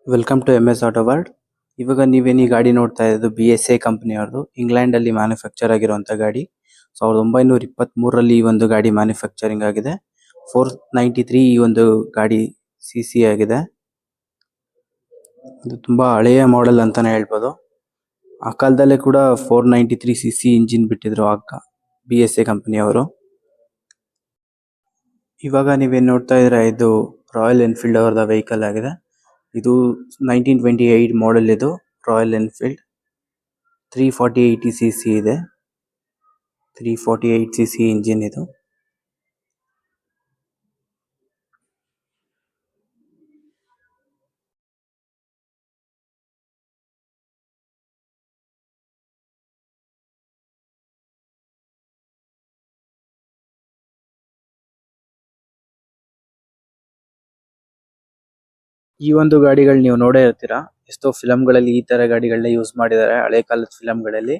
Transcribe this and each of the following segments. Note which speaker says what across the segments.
Speaker 1: Welcome to MS Auto World. ಇವಾಗ ನೀವೇನು ಈ ಗಾಡಿ ನೋಡ್ತಾ ಇರೋದು BSA ಕಂಪನಿ ಅವ್ರದ್ದು, ಇಂಗ್ಲೆಂಡ್ ಅಲ್ಲಿ ಮ್ಯಾನುಫ್ಯಾಕ್ಚರ್ ಆಗಿರುವಂತ ಗಾಡಿ. 1923ರಲ್ಲಿ ಈ ಒಂದು ಗಾಡಿ ಮ್ಯಾನುಫ್ಯಾಕ್ಚರಿಂಗ್ ಆಗಿದೆ. 493 ಈ ಒಂದು ಗಾಡಿ CC ಆಗಿದೆ. ಇದು ತುಂಬಾ ಹಳೆಯ ಮಾಡೆಲ್ ಅಂತಾನೆ ಹೇಳ್ಬೋದು. ಆ ಕಾಲದಲ್ಲೇ ಕೂಡ 493 CC ಇಂಜಿನ್ ಬಿಟ್ಟಿದ್ರು BSA ಕಂಪನಿ ಅವರು. ಇವಾಗ ನೀವೇನ್ ನೋಡ್ತಾ ಇದ್ರೆ ಇದು ರಾಯಲ್ ಎನ್ಫೀಲ್ಡ್ ಅವರದ ವೆಹಿಕಲ್ ಆಗಿದೆ. ಇದು 1928 ಮಾಡೆಲ್. ಇದು ರಾಯಲ್ ಎನ್ಫೀಲ್ಡ್ 340 cc ಇದೆ. 348 cc ಇಂಜಿನ್ ಇದು. ಈ ಒಂದು ಗಾಡಿಗಳು ನೀವು ನೋಡೇ ಇರ್ತೀರಾ. ಎಷ್ಟೋ ಫಿಲಂಗಳಲ್ಲಿ ಈ ತರ ಗಾಡಿಗಳನ್ನ ಯೂಸ್ ಮಾಡಿದ್ದಾರೆ, ಹಳೆ ಕಾಲದ ಫಿಲಂಗಳಲ್ಲಿ.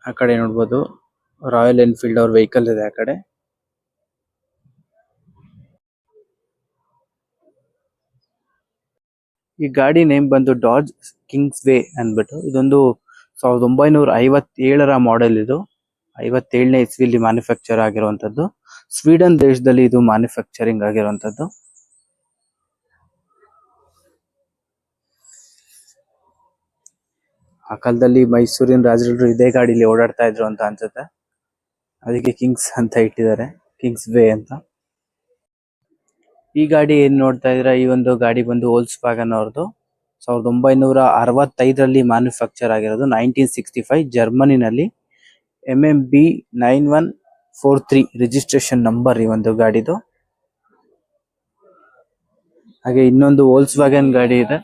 Speaker 1: ಆ ಕಡೆ ನೋಡ್ಬೋದು ರಾಯಲ್ ಎನ್ಫೀಲ್ಡ್ ಅವ್ರ ವೆಹಿಕಲ್ ಇದೆ ಆ ಕಡೆ. ಈ ಗಾಡಿ ನೇಮ್ ಬಂದು ಡಾಜ್ ಕಿಂಗ್ಸ್ ವೇ ಅನ್ಬಿಟ್ಟು. ಇದೊಂದು 1957ರ ಮಾಡೆಲ್. ಇದು 57ನೇ ಇಸ್ವಿಲಿ ಮ್ಯಾನುಫ್ಯಾಕ್ಚರ್ ಆಗಿರುವಂತದ್ದು. ಸ್ವೀಡನ್ ದೇಶದಲ್ಲಿ ಇದು ಮ್ಯಾನುಫ್ಯಾಕ್ಚರಿಂಗ್ ಆಗಿರುವಂತದ್ದು. ಆ ಕಾಲದಲ್ಲಿ ಮೈಸೂರಿನ ರಾಜರು ಇದೇ ಗಾಡಿಲಿ ಓಡಾಡ್ತಾ ಇದ್ರು ಅಂತ ಅನ್ಸುತ್ತೆ. ಅದಕ್ಕೆ ಕಿಂಗ್ಸ್ ಅಂತ ಇಟ್ಟಿದ್ದಾರೆ, ಕಿಂಗ್ಸ್ ವೇ ಅಂತ. ಈ ಗಾಡಿ ಏನ್ ನೋಡ್ತಾ ಇದ್ರ, ಈ ಒಂದು ಗಾಡಿ ಬಂದು ವೋಲ್ಕ್ಸ್ವ್ಯಾಗನ್ ಅವ್ರದ್ದು. 1965ರಲ್ಲಿ ಮ್ಯಾನುಫ್ಯಾಕ್ಚರ್ ಆಗಿರೋದು. 1965 ಜರ್ಮನಿನಲ್ಲಿ. MMB 9143 ರಿಜಿಸ್ಟ್ರೇಷನ್ ನಂಬರ್ ಈ ಒಂದು ಗಾಡಿದು. ಹಾಗೆ ಇನ್ನೊಂದು ವೋಲ್ಕ್ಸ್ವ್ಯಾಗನ್ ಗಾಡಿ ಇದೆ.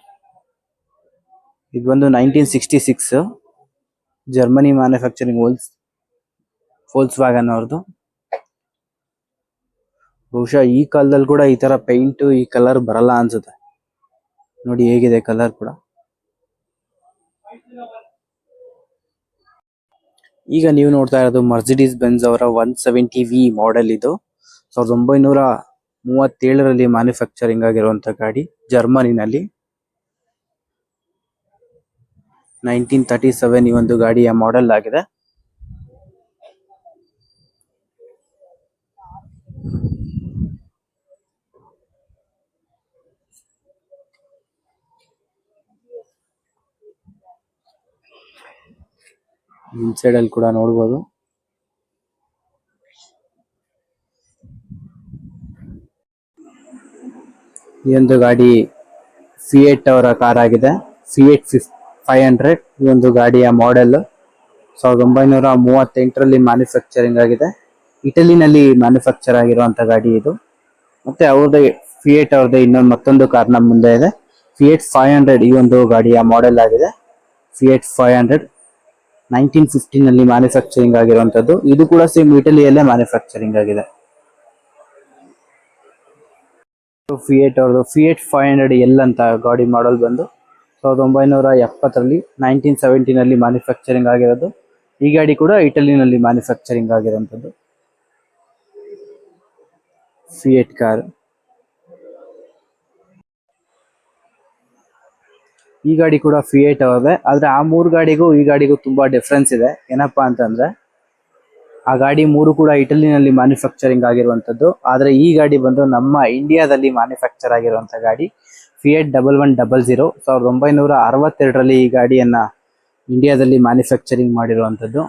Speaker 1: ಇದು ಬಂದು 1966 ಜರ್ಮನಿ ಮ್ಯಾನುಫ್ಯಾಕ್ಚರಿಂಗ್ ವೋಲ್ಕ್ಸ್ವ್ಯಾಗನ್ ಅವ್ರದ್ದು. ಬಹುಶಃ ಈ ಕಾಲದಲ್ಲಿ ಕೂಡ ಈ ತರ ಪೇಂಟ್ ಈ ಕಲರ್ ಬರಲ್ಲ ಅನ್ಸುತ್ತೆ. ನೋಡಿ ಹೇಗಿದೆ ಕಲರ್ ಕೂಡ. ಈಗ ನೀವು ನೋಡ್ತಾ ಇರೋದು ಮರ್ಸಿಡೀಸ್ ಬೆಂಜ್ ಅವರ 170V ಮಾಡೆಲ್. ಇದು 1937ರಲ್ಲಿ ಮ್ಯಾನುಫ್ಯಾಕ್ಚರಿಂಗ್ ಆಗಿರುವಂತ ಗಾಡಿ, ಜರ್ಮನಿನಲ್ಲಿ. 1937 ಈ ಒಂದು ಗಾಡಿಯ ಮಾಡೆಲ್ ಆಗಿದೆ. ಇನ್ಸೈಡ್ ಅಲ್ಲಿ ಕೂಡ ನೋಡಬಹುದು. ಈ ಒಂದು ಗಾಡಿ ಫಿಯೇಟ್ ಅವರ ಕಾರ್ ಆಗಿದೆ. ಫಿಯೇಟ್ 500 ಈ ಒಂದು ಗಾಡಿಯ ಮಾಡೆಲ್. 1938ರಲ್ಲಿ ಮ್ಯಾನುಫ್ಯಾಕ್ಚರಿಂಗ್ ಆಗಿದೆ. ಇಟಲಿನಲ್ಲಿ ಮ್ಯಾನುಫ್ಯಾಕ್ಚರ್ ಆಗಿರುವಂತ ಗಾಡಿ ಇದು. ಮತ್ತೆ ಅವ್ರದ್ದು ಫಿಯೇಟ್ ಅವ್ರದ್ದು ಮತ್ತೊಂದು ಕಾರ್ ನಮ್ಮ ಮುಂದೆ ಇದೆ. ಫಿಯೇಟ್ 500 ಈ ಒಂದು ಗಾಡಿಯ ಮಾಡೆಲ್ ಆಗಿದೆ. ಫಿಯೇಟ್ 500 1915ನಲ್ಲಿ ಮ್ಯಾನುಫ್ಯಾಕ್ಚರಿಂಗ್ ಆಗಿರುವಂತದ್ದು. ಇದು ಕೂಡ ಸೇಮ್ ಇಟಲಿಯಲ್ಲೇ ಮ್ಯಾನುಫ್ಯಾಕ್ಚರಿಂಗ್ ಆಗಿದೆ. ಫಿಯೇಟ್ ಅವ್ರದ್ದು ಫಿಯೇಟ್ 500L ಅಂತ ಗಾಡಿ ಮಾಡೆಲ್ ಬಂದು 1970ರಲ್ಲಿ 1917ನಲ್ಲಿ ಮ್ಯಾನುಫ್ಯಾಕ್ಚರಿಂಗ್ ಆಗಿರೋದು. ಈ ಗಾಡಿ ಕೂಡ ಇಟಲಿನಲ್ಲಿ ಮ್ಯಾನುಫ್ಯಾಕ್ಚರಿಂಗ್ ಆಗಿರುವಂತದ್ದು ಫಿಯೇಟ್ ಕಾರ್. ಈ ಗಾಡಿ ಕೂಡ ಫಿಯೇಟ್ ಅವರೇ. ಆದ್ರೆ ಆ ಮೂರು ಗಾಡಿಗೂ ಈ ಗಾಡಿಗೂ ತುಂಬಾ ಡಿಫ್ರೆನ್ಸ್ ಇದೆ. ಏನಪ್ಪಾ ಅಂತಂದ್ರೆ ಆ ಗಾಡಿ ಮೂರು ಕೂಡ ಇಟಲಿನಲ್ಲಿ ಮ್ಯಾನುಫ್ಯಾಕ್ಚರಿಂಗ್ ಆಗಿರುವಂತದ್ದು. ಆದ್ರೆ ಈ ಗಾಡಿ ಬಂದು ನಮ್ಮ ಇಂಡಿಯಾದಲ್ಲಿ ಮ್ಯಾನುಫ್ಯಾಕ್ಚರ್ ಆಗಿರುವಂತ ಗಾಡಿ. ಫಿಯೇಟ್ 1100 1962ರಲ್ಲಿ ಈ ಗಾಡಿಯನ್ನ ಇಂಡಿಯಾದಲ್ಲಿ ಮ್ಯಾನುಫ್ಯಾಕ್ಚರಿಂಗ್ ಮಾಡಿರುವಂತದ್ದು.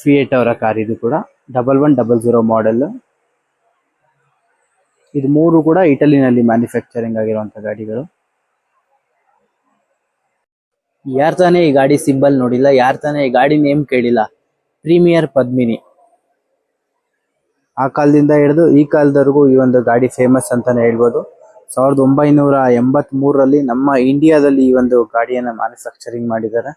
Speaker 1: ಫಿಯೇಟ್ ಅವರ ಕಾರ್ ಇದು ಕೂಡ 1100 ಮಾಡೆಲ್. ಇದು ಮೂರು ಕೂಡ ಇಟಲಿನಲ್ಲಿ ಮ್ಯಾನುಫ್ಯಾಕ್ಚರಿಂಗ್ ಆಗಿರುವಂತ ಗಾಡಿಗಳು. ಯಾರ್ ತಾನೇ ಈ ಗಾಡಿ ಸಿಂಬಲ್ ನೋಡಿಲ್ಲ, ಯಾರ್ ತಾನೇ ಈ ಗಾಡಿ ನೇಮ್ ಕೇಳಿಲ್ಲ. ಪ್ರೀಮಿಯರ್ ಪದ್ಮಿನಿ. ಆ ಕಾಲದಿಂದ ಹಿಡಿದು ಈ ಕಾಲದವರೆಗೂ ಈ ಒಂದು ಗಾಡಿ ಫೇಮಸ್ ಅಂತಾನೆ ಹೇಳ್ಬೋದು. 1983ರಲ್ಲಿ ನಮ್ಮ ಇಂಡಿಯಾದಲ್ಲಿ ಈ ಒಂದು ಗಾಡಿಯನ್ನ ಮ್ಯಾನುಫ್ಯಾಕ್ಚರಿಂಗ್ ಮಾಡಿದ್ದಾರೆ.